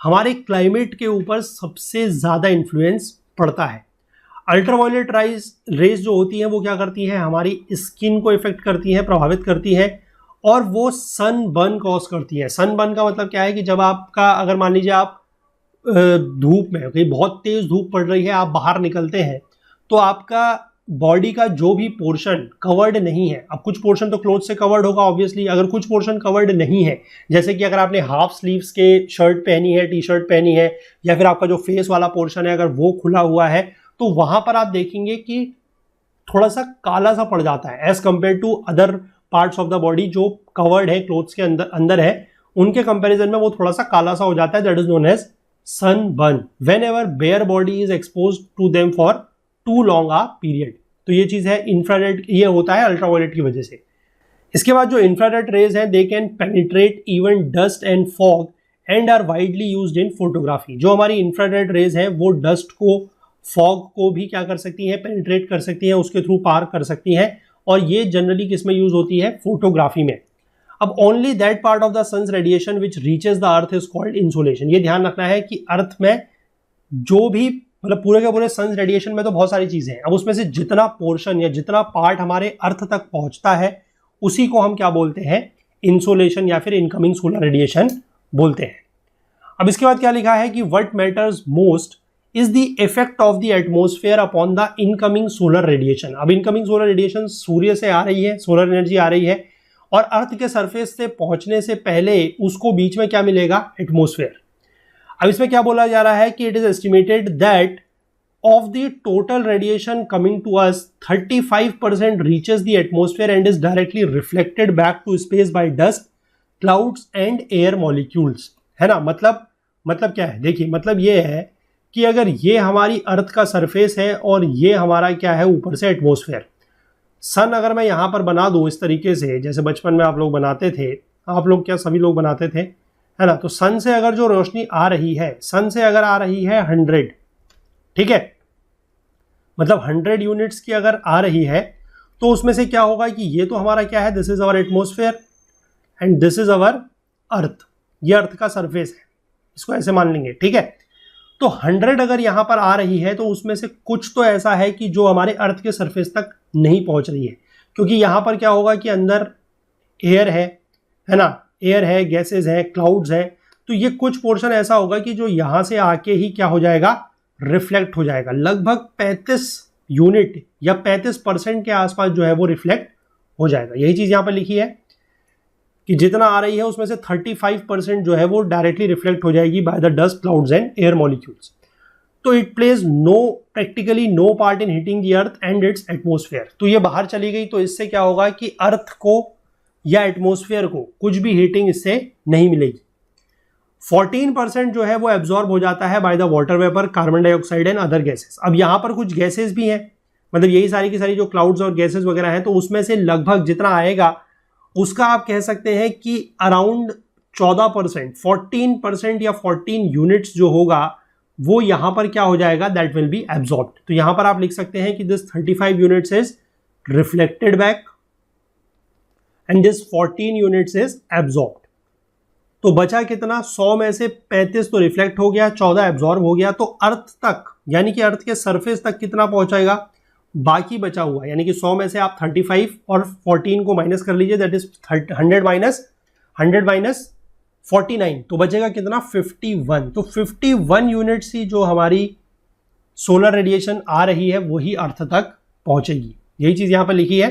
हमारे क्लाइमेट के ऊपर सबसे ज़्यादा इन्फ्लुएंस पड़ता है। अल्ट्रावायलेट रेज जो होती हैं वो क्या करती है, हमारी स्किन को इफेक्ट करती हैं, प्रभावित करती हैं, और वो सन बर्न कॉज करती है। सन बर्न का मतलब क्या है कि जब आपका, अगर मान लीजिए आप धूप में, कहीं बहुत तेज धूप पड़ रही है, आप बाहर निकलते हैं, तो आपका बॉडी का जो भी पोर्शन कवर्ड नहीं है, अब कुछ पोर्शन तो क्लोथ से कवर्ड होगा ऑब्वियसली, अगर कुछ पोर्शन कवर्ड नहीं है, जैसे कि अगर आपने हाफ स्लीव्स के शर्ट पहनी है, टी शर्ट पहनी है, या फिर आपका जो फेस वाला पोर्शन है अगर वो खुला हुआ है, तो वहां पर आप देखेंगे कि थोड़ा सा काला सा पड़ जाता है as compare to other parts of the body जो कवर्ड है, क्लोथ्स के अंदर है, उनके कंपैरिजन में वो थोड़ा सा काला सा हो जाता है। That is known as sunburn whenever bare body is expose to them for too long a period. तो ये चीज है इंफ्रारेड, ये होता है अल्ट्रावायलेट की वजह से। इसके बाद जो इंफ्रारेड रेज हैं they can penetrate even dust and fog and are widely used in photography. जो हमारी इंफ्रारेड रेज है वो डस्ट को, फॉग को भी क्या कर सकती है, पेनिट्रेट कर सकती है, उसके थ्रू पार कर सकती है, और ये जनरली किस में यूज होती है, फोटोग्राफी में। अब only that part of the sun's radiation which reaches the earth is called insolation. ये ध्यान रखना है कि अर्थ में जो भी, मतलब पूरे के पूरे सन्स रेडिएशन में तो बहुत सारी चीजें हैं, अब उसमें से जितना पोर्शन या जितना पार्ट हमारे अर्थ तक पहुंचता है उसी को हम क्या बोलते हैं, इंसोलेशन या फिर इनकमिंग सोलर रेडिएशन बोलते हैं। अब इसके बाद क्या लिखा है कि what matters most is the effect of the atmosphere upon the incoming solar radiation. अब इनकमिंग सोलर रेडिएशन सूर्य से आ रही है, सोलर एनर्जी आ रही है, और अर्थ के सरफेस से पहुंचने से पहले उसको बीच में क्या मिलेगा, एटमॉस्फेयर। अब इसमें क्या बोला जा रहा है कि it is estimated that of the total radiation coming to us 35% reaches the atmosphere and is directly reflected back to space by dust, clouds and air molecules. है ना, मतलब क्या है, देखिए मतलब ये है कि अगर ये हमारी अर्थ का सरफेस है और ये हमारा क्या है ऊपर से एटमॉस्फेयर, सन अगर मैं यहाँ पर बना दूँ इस तरीके से जैसे बचपन में आप लोग बनाते थे, आप लोग क्या सभी लोग बनाते थे, है ना, तो सन से अगर जो रोशनी आ रही है, सन से अगर आ रही है 100, ठीक है, मतलब 100 यूनिट्स की अगर आ रही है, तो उसमें से क्या होगा कि ये तो हमारा क्या है, this is our atmosphere and this is our earth, ये अर्थ का सरफेस है, इसको ऐसे मान लेंगे, ठीक है। तो 100 अगर यहाँ पर आ रही है तो उसमें से कुछ तो ऐसा है कि जो हमारे अर्थ के सरफेस तक नहीं पहुंच रही है, क्योंकि यहाँ पर क्या होगा कि अंदर एयर है ना, एयर है, गैसेस है, क्लाउड्स है, तो ये कुछ पोर्शन ऐसा होगा कि जो यहाँ से आके ही क्या हो जाएगा, रिफ्लेक्ट हो जाएगा। लगभग 35 यूनिट या 35% के आसपास जो है वो रिफ्लेक्ट हो जाएगा। यही चीज़ यहाँ पर लिखी है कि जितना आ रही है उसमें से 35% जो है वो डायरेक्टली रिफ्लेक्ट हो जाएगी by the dust, clouds and air molecules. तो it plays practically no part in heating the earth and its atmosphere. तो ये बाहर चली गई तो इससे क्या होगा कि अर्थ को या एटमॉस्फेयर को कुछ भी हीटिंग इससे नहीं मिलेगी। 14% जो है वो एब्जॉर्ब हो जाता है by the water vapour, carbon dioxide and other gases. अब यहाँ पर कुछ गैसेस भी हैं, मतलब यही सारी की सारी जो क्लाउड्स और गैसेस वगैरह हैं, तो उसमें से लगभग जितना आएगा उसका आप कह सकते हैं कि अराउंड 14%, 14% या 14 यूनिट्स जो होगा वो यहां पर क्या हो जाएगा, दैट विल बी एब्जॉर्ब्ड। तो यहां पर आप लिख सकते हैं कि this 35 units is reflected back and this 14 units is absorbed. तो बचा कितना, 100 में से 35 तो रिफ्लेक्ट हो गया, 14 एब्जॉर्ब हो गया, तो अर्थ तक यानी कि अर्थ के सरफेस तक कितना पहुंचाएगा, बाकी बचा हुआ, यानी कि 100 में से आप 35 और 14 को माइनस कर लीजिए, दैट इज 100 माइनस 49, तो बचेगा कितना, 51। तो 51 यूनिट्स ही जो हमारी सोलर रेडिएशन आ रही है वही अर्थ तक पहुंचेगी। यही चीज यहां पर लिखी है।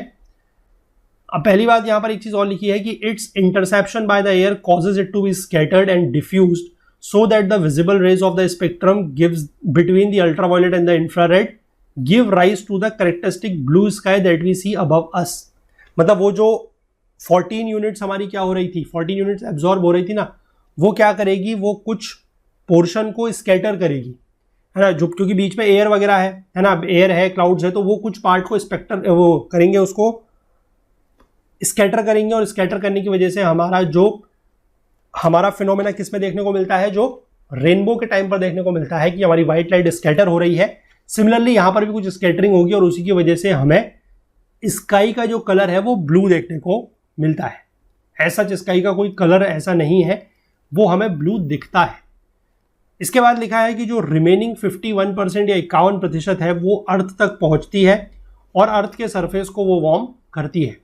अब पहली बात यहां पर एक चीज और लिखी है कि its interception by the air causes it to be scattered and diffused so that the visible rays of the spectrum gives between the ultraviolet and the infrared give rise to the characteristic blue sky that we see above us. मतलब वो जो 14 units हमारी क्या हो रही थी, 14 units absorb हो रही थी ना, वो क्या करेगी, वो कुछ पोर्शन को स्कैटर करेगी, है ना, जो क्योंकि बीच में एयर वगैरह है ना, एयर है, क्लाउड्स है, तो वो कुछ पार्ट को स्पेक्टर वो करेंगे, उसको स्कैटर करेंगे, और स्कैटर करने की वजह से हमारा फिनोमेना किस में देखने को मिलता है, जो रेनबो के टाइम पर देखने को मिलता है कि हमारी व्हाइट लाइट स्कैटर हो रही है। सिमिलरली यहां पर भी कुछ स्कैटरिंग होगी और उसी की वजह से हमें स्काई का जो कलर है वो ब्लू देखने को मिलता है। ऐसा स्काई का कोई कलर ऐसा नहीं है, वो हमें ब्लू दिखता है। इसके बाद लिखा है कि जो रिमेनिंग 51% या 51% है वो अर्थ तक पहुंचती है और अर्थ के सरफेस को वो वार्म करती है।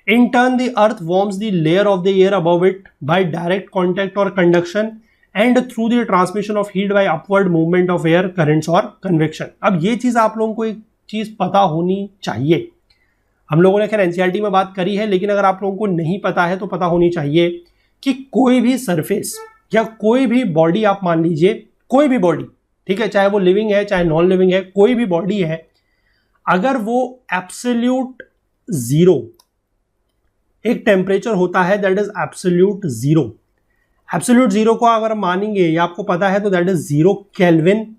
In turn the earth warms the layer of the air above it by direct contact और conduction and through the transmission of heat by upward movement of air currents और कन्वेक्शन। अब ये चीज आप लोगों को एक चीज पता होनी चाहिए। हम लोगों ने खैर एनसीईआरटी में बात करी है, लेकिन अगर आप लोगों को नहीं पता है तो पता होनी चाहिए कि कोई भी सरफेस या कोई भी बॉडी, आप मान लीजिए कोई भी बॉडी, ठीक है, चाहे वो लिविंग है चाहे नॉन लिविंग है, कोई भी बॉडी है, अगर वो एब्सोल्यूट जीरो एक टेम्परेचर होता है, that is absolute zero. Absolute zero को अगर मानेंगे, या आपको पता है, तो दैट इज 0 केल्विन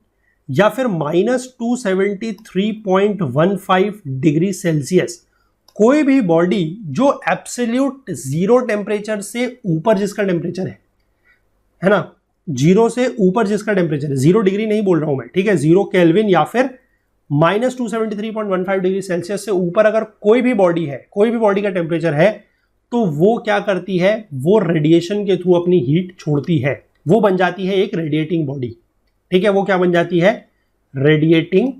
या फिर -273.15 डिग्री सेल्सियस। कोई भी बॉडी जो एब्सोल्यूट जीरो टेम्परेचर से ऊपर जिसका टेम्परेचर है ना, जीरो से ऊपर जिसका टेम्परेचर है, 0 डिग्री नहीं बोल रहा हूं मैं, ठीक है, 0 केल्विन या फिर -273.15 डिग्री सेल्सियस से ऊपर अगर कोई भी बॉडी है, कोई भी बॉडी का टेम्परेचर है, तो वो क्या करती है, वो रेडिएशन के थ्रू अपनी हीट छोड़ती है, वो बन जाती है एक रेडिएटिंग बॉडी। ठीक है, वो क्या बन जाती है, रेडिएटिंग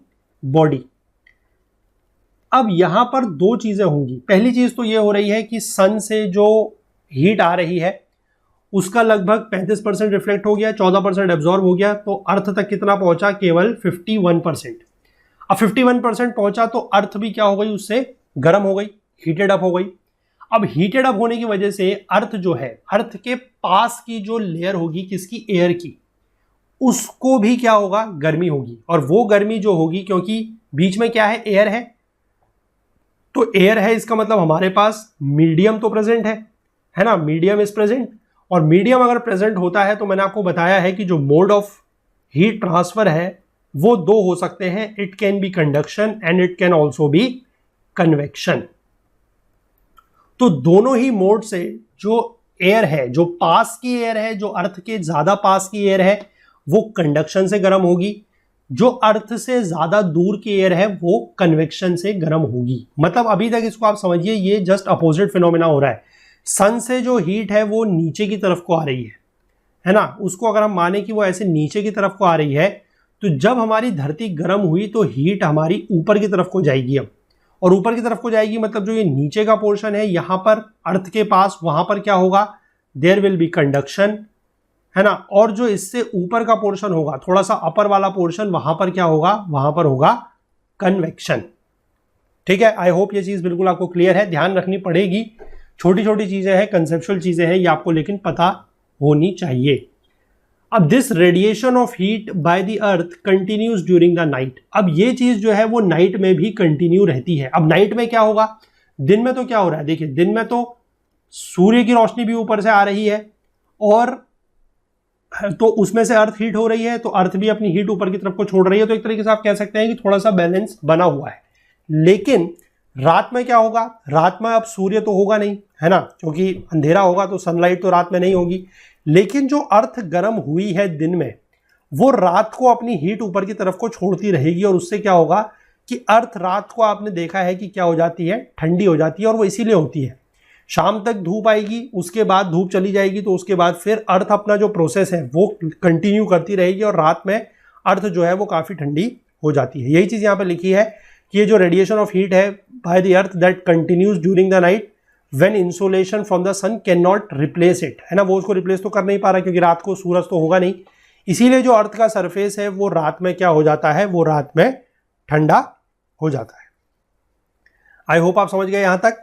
बॉडी। अब यहां पर दो चीजें होंगी। पहली चीज तो ये हो रही है कि सन से जो हीट आ रही है उसका लगभग 35% रिफ्लेक्ट हो गया, 14% एब्जॉर्ब हो गया, तो अर्थ तक कितना पहुंचा, केवल 51%। अब 51% पहुंचा तो अर्थ भी क्या हो गई, उससे गर्म हो गई, हीटेड अप हो गई। अब हीटेड अप होने की वजह से अर्थ जो है, अर्थ के पास की जो लेयर होगी किसकी, एयर की, उसको भी क्या होगा, गर्मी होगी। और वो गर्मी जो होगी, क्योंकि बीच में क्या है, एयर है, तो एयर है, इसका मतलब हमारे पास मीडियम तो प्रेजेंट है ना, मीडियम इज प्रेजेंट। और मीडियम अगर प्रेजेंट होता है तो मैंने आपको बताया है कि जो मोड ऑफ हीट ट्रांसफर है वो दो हो सकते हैं, it can be conduction and it can also be convection. तो दोनों ही मोड से जो एयर है, जो पास की एयर है, जो अर्थ के ज्यादा पास की एयर है, वो कंडक्शन से गर्म होगी, जो अर्थ से ज्यादा दूर की एयर है वो कन्वेक्शन से गर्म होगी। मतलब अभी तक इसको आप समझिए, ये जस्ट अपोजिट फिनोमेना हो रहा है। सन से जो हीट है वो नीचे की तरफ को आ रही है ना, उसको अगर हम माने कि वो ऐसे नीचे की तरफ को आ रही है, तो जब हमारी धरती गर्म हुई तो हीट हमारी ऊपर की तरफ को जाएगी। अब और ऊपर की तरफ को जाएगी मतलब जो ये नीचे का पोर्शन है यहां पर अर्थ के पास, वहां पर क्या होगा, देयर विल बी कंडक्शन, है ना। और जो इससे ऊपर का पोर्शन होगा, थोड़ा सा अपर वाला पोर्शन, वहां पर क्या होगा, वहां पर होगा कन्वेक्शन। ठीक है, आई होप ये चीज बिल्कुल आपको क्लियर है। ध्यान रखनी पड़ेगी, छोटी छोटी चीजें हैं, कंसेप्चुअल चीजें हैं, ये आपको लेकिन पता होनी चाहिए। अब this radiation of heat bye the earth continues during the night. अब ये चीज जो है वो नाइट में भी कंटिन्यू रहती है। अब नाइट में क्या होगा, दिन में तो क्या हो रहा है, देखिए दिन में तो सूर्य की रोशनी भी ऊपर से आ रही है और तो उसमें से अर्थ हीट हो रही है, तो अर्थ भी अपनी हीट ऊपर की तरफ को छोड़ रही है। तो एक तरीके से आप कह सकते हैं कि थोड़ा सा बैलेंस बना हुआ है। लेकिन रात में क्या होगा, रात में अब सूर्य तो होगा नहीं, है ना, क्योंकि अंधेरा होगा तो सनलाइट तो रात में नहीं होगी। लेकिन जो अर्थ गर्म हुई है दिन में, वो रात को अपनी हीट ऊपर की तरफ को छोड़ती रहेगी और उससे क्या होगा कि अर्थ रात को आपने देखा है कि क्या हो जाती है, ठंडी हो जाती है। और वो इसीलिए होती है, शाम तक धूप आएगी, उसके बाद धूप चली जाएगी, तो उसके बाद फिर अर्थ अपना जो प्रोसेस है वो कंटिन्यू करती रहेगी और रात में अर्थ जो है वो काफी ठंडी हो जाती है। यही चीज यहाँ पे लिखी है कि ये जो रेडिएशन ऑफ हीट है by the earth that continues during the night when insolation from the sun can not replace it, है ना, वो उसको रिप्लेस तो कर नहीं पा रहा क्योंकि रात को सूरज तो होगा नहीं। इसीलिए जो अर्थ का सरफेस है वो रात में क्या हो जाता है, वो रात में ठंडा हो जाता है। आई होप आप समझ गए यहां तक।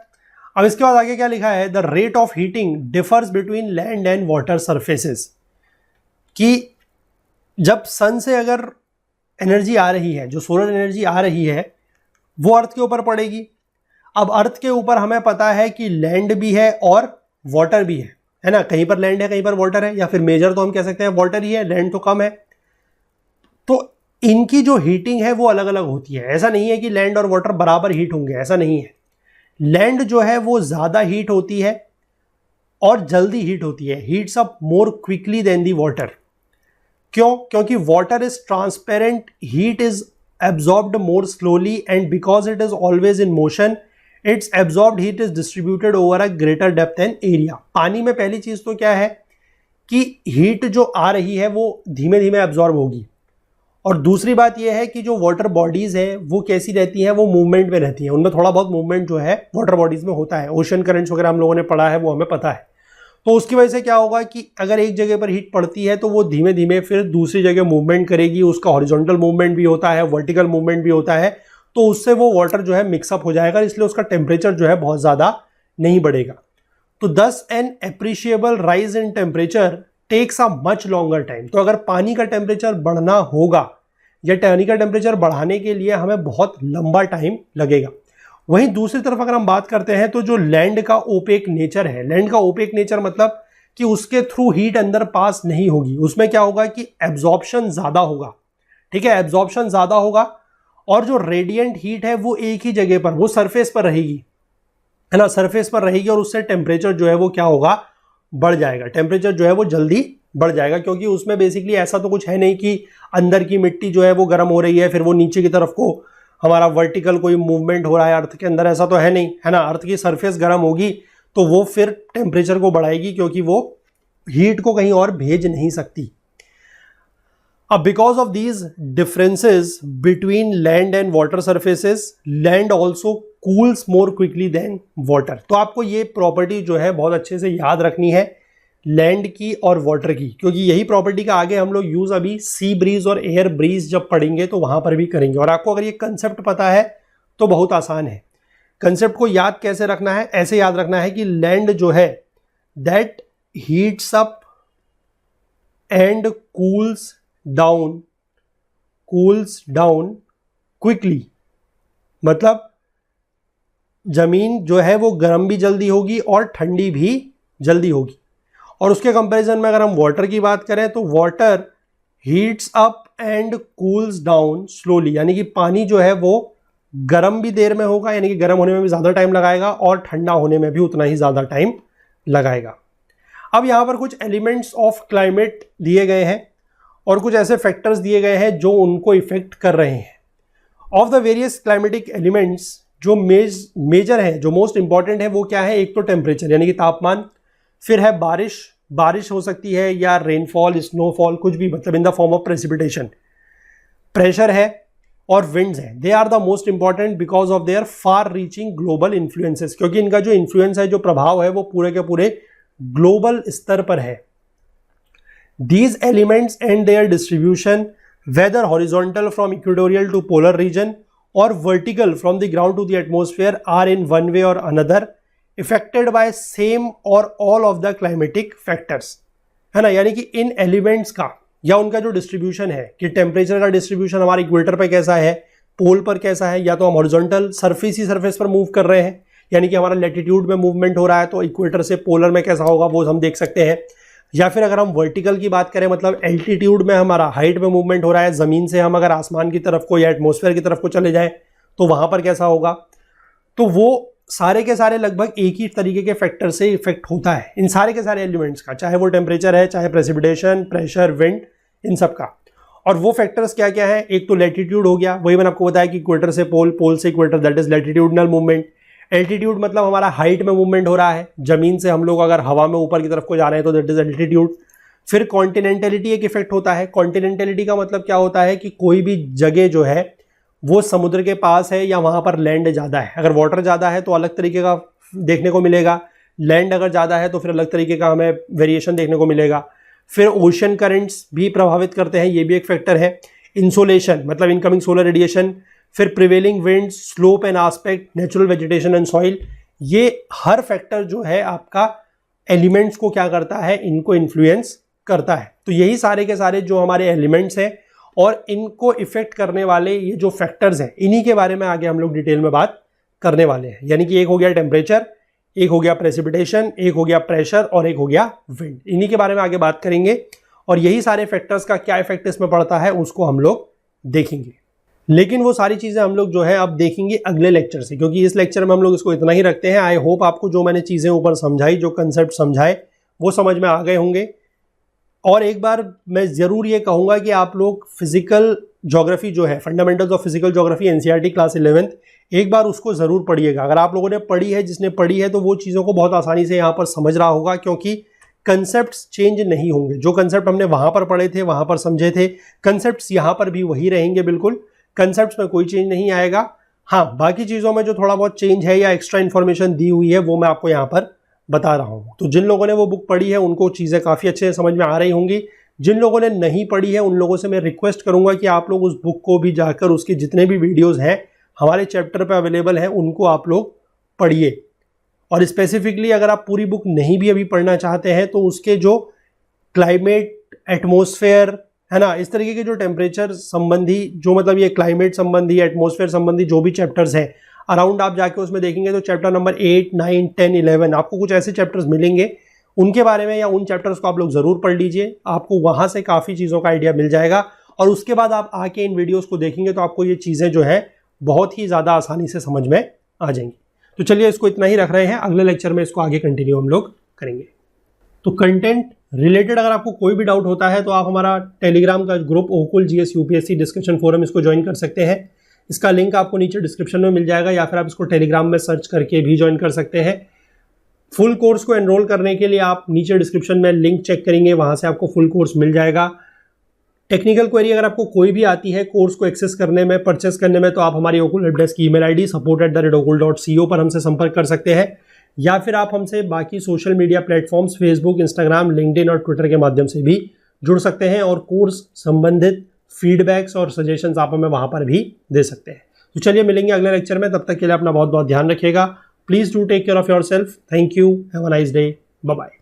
अब इसके बाद आगे क्या लिखा है, the rate of heating differs between land and water surfaces, कि जब सन से अगर एनर्जी आ रही है, जो सोलर एनर्जी आ रही है, वो अर्थ के ऊपर पड़ेगी। अब अर्थ के ऊपर हमें पता है कि लैंड भी है और वाटर भी है ना, कहीं पर लैंड है कहीं पर वाटर है, या फिर मेजर तो हम कह सकते हैं वाटर ही है, लैंड तो कम है। तो इनकी जो हीटिंग है वो अलग अलग होती है। ऐसा नहीं है कि लैंड और वाटर बराबर हीट होंगे, ऐसा नहीं है। लैंड जो है वो ज़्यादा हीट होती है और जल्दी हीट होती है, heats up more quickly than the water. क्यों? क्योंकि water is transparent, heat is absorbed more slowly and because it is always in motion its absorbed heat is distributed over a greater depth and area. पानी में पहली चीज तो क्या है कि हीट जो आ रही है वो धीमे धीमे एब्जॉर्ब होगी, और दूसरी बात यह है कि जो वाटर बॉडीज हैं वो कैसी रहती हैं, वो मूवमेंट में रहती हैं, उनमें थोड़ा बहुत मूवमेंट जो है वाटर बॉडीज में होता है। ओशन करंट्स वगैरह हम लोगों ने पढ़ा है, वो हमें पता है। तो उसकी वजह से क्या होगा कि अगर एक जगह पर हीट पड़ती है तो वो धीमे धीमे फिर दूसरी जगह मूवमेंट करेगी, उसका हॉरिजॉन्टल मूवमेंट भी होता है, वर्टिकल मूवमेंट भी होता है, तो उससे वो वाटर जो है मिक्सअप हो जाएगा, इसलिए उसका टेम्परेचर जो है बहुत ज़्यादा नहीं बढ़ेगा। तो thus an appreciable rise in temperature takes a much longer time. तो अगर पानी का टेम्परेचर बढ़ना होगा या पानी का टेम्परेचर बढ़ाने के लिए हमें बहुत लंबा टाइम लगेगा। वहीं दूसरी तरफ अगर हम बात करते हैं तो जो लैंड का ओपेक नेचर है, लैंड का ओपेक नेचर मतलब कि उसके थ्रू हीट अंदर पास नहीं होगी, उसमें क्या होगा कि एब्जॉर्प्शन ज़्यादा होगा, ठीक है, एब्जॉर्प्शन ज़्यादा होगा, और जो रेडिएंट हीट है वो एक ही जगह पर, वो सरफेस पर रहेगी, है ना, सरफेस पर रहेगी, और उससे टेम्परेचर जो है वो क्या होगा, बढ़ जाएगा। टेम्परेचर जो है वो जल्दी बढ़ जाएगा, क्योंकि उसमें बेसिकली ऐसा तो कुछ है नहीं कि अंदर की मिट्टी जो है वो गर्म हो रही है फिर वो नीचे की तरफ को हमारा वर्टिकल कोई मूवमेंट हो रहा है अर्थ के अंदर, ऐसा तो है नहीं, है ना। अर्थ की सरफेस गर्म होगी तो वो फिर टेम्परेचर को बढ़ाएगी, क्योंकि वो हीट को कहीं और भेज नहीं सकती। अब because of these differences between land and water surfaces, land also cools more quickly than water. तो आपको ये प्रॉपर्टी जो है बहुत अच्छे से याद रखनी है, लैंड की और वाटर की, क्योंकि यही प्रॉपर्टी का आगे हम लोग यूज अभी सी ब्रीज और एयर ब्रीज जब पढ़ेंगे तो वहां पर भी करेंगे। और आपको अगर ये कंसेप्ट पता है तो बहुत आसान है। कंसेप्ट को याद कैसे रखना है, ऐसे याद रखना है कि लैंड जो है that heats up and cools down quickly, मतलब जमीन जो है वो गर्म भी जल्दी होगी और ठंडी भी जल्दी होगी। और उसके कंपैरिजन में अगर हम वाटर की बात करें तो water heats up and cools down slowly, यानी कि पानी जो है वो गर्म भी देर में होगा, यानी कि गर्म होने में भी ज़्यादा टाइम लगाएगा और ठंडा होने में भी उतना ही ज़्यादा टाइम लगाएगा। अब यहाँ पर कुछ एलिमेंट्स ऑफ क्लाइमेट दिए गए हैं और कुछ ऐसे फैक्टर्स दिए गए हैं जो उनको इफेक्ट कर रहे हैं। Of the various climatic elements जो मेजर है, जो मोस्ट इंपॉर्टेंट है, वो क्या है, एक तो टेम्परेचर यानी कि तापमान, फिर है बारिश हो सकती है या रेनफॉल, स्नोफॉल, कुछ भी, मतलब in the form of precipitation, pressure है और विंड्स हैं। They are the most important because of their far reaching global influences, क्योंकि इनका जो इन्फ्लुएंस है, जो प्रभाव है, वो पूरे के पूरे ग्लोबल स्तर पर है। These elements and their distribution, whether horizontal from equatorial to polar region or vertical from the ground to the atmosphere, are in one way or another affected by same or all of the climatic factors, है ना। यानी कि इन elements का या उनका जो distribution है, कि टेम्परेचर का डिस्ट्रीब्यूशन हमारे इक्वेटर पर कैसा है, पोल पर कैसा है, या तो हम हॉरिजॉन्टल सरफेस पर मूव कर रहे हैं, यानी कि हमारा लैटिट्यूड में मूवमेंट हो रहा है तो इक्वेटर से पोलर में कैसा होगा वो हम देख सकते हैं, या फिर अगर हम वर्टिकल की बात करें, मतलब एल्टीट्यूड में हमारा हाइट में मूवमेंट हो रहा है, ज़मीन से हम अगर आसमान की तरफ को या एटमॉस्फेयर की तरफ को चले जाएं तो वहाँ पर कैसा होगा। तो वो सारे के सारे लगभग एक ही तरीके के फैक्टर से इफेक्ट होता है इन सारे के सारे एलिमेंट्स का, चाहे वो टेम्परेचर है, चाहे प्रेसिपिटेशन, प्रेशर, विंड, इन सब का। और वो फैक्टर्स क्या क्या है, एक तो लैटिट्यूड हो गया, वही मैंने आपको बताया कि इक्वेटर से पोल, पोल से equator, that is latitudinal movement. Altitude मतलब हमारा हाइट में मूवमेंट हो रहा है, जमीन से हम लोग अगर हवा में ऊपर की तरफ को जा रहे हैं तो दैट इज एल्टीट्यूड। फिर कॉन्टिनेंटलिटी एक इफेक्ट होता है। कॉन्टिनेंटलिटी का मतलब क्या होता है कि कोई भी जगह जो है वो समुद्र के पास है या वहाँ पर लैंड ज़्यादा है। अगर वाटर ज़्यादा है तो अलग तरीके का देखने को मिलेगा, लैंड अगर ज़्यादा है तो फिर अलग तरीके का हमें वेरिएशन देखने को मिलेगा। फिर ओशन करंट्स भी प्रभावित करते हैं, ये भी एक फैक्टर है। इंसोलेशन मतलब इनकमिंग सोलर रेडिएशन, फिर prevailing wind, slope and aspect, natural vegetation and soil, ये हर फैक्टर जो है आपका एलिमेंट्स को क्या करता है, इनको इन्फ्लुएंस करता है। तो यही सारे के सारे जो हमारे एलिमेंट्स हैं और इनको इफेक्ट करने वाले ये जो फैक्टर्स हैं, इन्हीं के बारे में आगे हम लोग डिटेल में बात करने वाले हैं। यानी कि एक हो गया टेम्परेचर, एक हो गया प्रेसिपिटेशन, एक हो गया प्रेशर और एक हो गया विंड। इन्हीं के बारे में आगे बात करेंगे और यही सारे फैक्टर्स का क्या इफेक्ट इसमें पड़ता है उसको हम लोग देखेंगे। लेकिन वो सारी चीज़ें हम लोग जो है अब देखेंगे अगले लेक्चर से, क्योंकि इस लेक्चर में हम लोग इसको इतना ही रखते हैं। आई होप आपको जो मैंने चीज़ें ऊपर समझाई, जो कंसेप्ट समझाए, वो समझ में आ गए होंगे। और एक बार मैं ज़रूर ये कहूँगा कि आप लोग फिजिकल ज्योग्राफी जो है, fundamentals of physical geography NCERT class 11th, एक बार उसको ज़रूर पढ़िएगा। अगर आप लोगों ने पढ़ी है, जिसने पढ़ी है, तो वो चीज़ों को बहुत आसानी से यहाँ पर समझ रहा होगा, क्योंकि कंसेप्ट्स चेंज नहीं होंगे। जो कंसेप्ट हमने वहाँ पर पढ़े थे, वहाँ पर समझे थे, कंसेप्ट्स यहाँ पर भी वही रहेंगे बिल्कुल। कंसेप्ट्स में कोई चेंज नहीं आएगा। हाँ, बाकी चीज़ों में जो थोड़ा बहुत चेंज है या एक्स्ट्रा इन्फॉर्मेशन दी हुई है, वो मैं आपको यहाँ पर बता रहा हूँ। तो जिन लोगों ने वो बुक पढ़ी है उनको चीज़ें काफ़ी अच्छे से समझ में आ रही होंगी। जिन लोगों ने नहीं पढ़ी है उन लोगों से मैं रिक्वेस्ट करूँगा कि आप लोग उस बुक को भी जाकर, उसके जितने भी वीडियोज़ हैं हमारे चैप्टर पर अवेलेबल हैं, उनको आप लोग पढ़िए। और स्पेसिफिकली अगर आप पूरी बुक नहीं भी अभी पढ़ना चाहते हैं, तो उसके जो क्लाइमेट, एटमॉस्फेयर है ना, इस तरीके के जो टेम्परेचर संबंधी, जो मतलब ये क्लाइमेट संबंधी, एटमॉस्फेयर संबंधी जो भी चैप्टर्स हैं अराउंड, आप जाके उसमें देखेंगे तो चैप्टर नंबर 8, 9, 10, 11 आपको कुछ ऐसे चैप्टर्स मिलेंगे। उनके बारे में या उन चैप्टर्स को आप लोग ज़रूर पढ़ लीजिए। आपको वहाँ से काफ़ी चीज़ों का आइडिया मिल जाएगा। और उसके बाद आप आके इन वीडियोज़ को देखेंगे तो आपको ये चीज़ें जो है बहुत ही ज़्यादा आसानी से समझ में आ जाएंगी। तो चलिए, इसको इतना ही रख रहे हैं। अगले लेक्चर में इसको आगे कंटिन्यू हम लोग करेंगे। तो कंटेंट रिलेटेड अगर आपको कोई भी डाउट होता है तो आप हमारा टेलीग्राम का ग्रुप ओकुल जीएस यूपीएससी डिस्कशन फोरम, इसको ज्वाइन कर सकते हैं। इसका लिंक आपको नीचे डिस्क्रिप्शन में मिल जाएगा, या फिर आप इसको टेलीग्राम में सर्च करके भी ज्वाइन कर सकते हैं। फुल कोर्स को एनरोल करने के लिए आप नीचे डिस्क्रिप्शन में लिंक चेक करेंगे, वहाँ से आपको फुल कोर्स मिल जाएगा। टेक्निकल क्वेरी अगर आपको कोई भी आती है कोर्स को एक्सेस करने में, परचेस करने में, तो आप हमारी ओकुल हेल्प डेस्क की ईमेल आईडी support@okul.co पर हमसे संपर्क कर सकते हैं, या फिर आप हमसे बाकी social media platforms Facebook, Instagram, LinkedIn और ट्विटर के माध्यम से भी जुड़ सकते हैं, और कोर्स संबंधित फीडबैक्स और सजेशंस आप हमें वहाँ पर भी दे सकते हैं। तो चलिए, मिलेंगे अगले लेक्चर में। तब तक के लिए अपना बहुत बहुत ध्यान रखिएगा। Please do take care of yourself. Thank you. Have a nice day. Bye bye.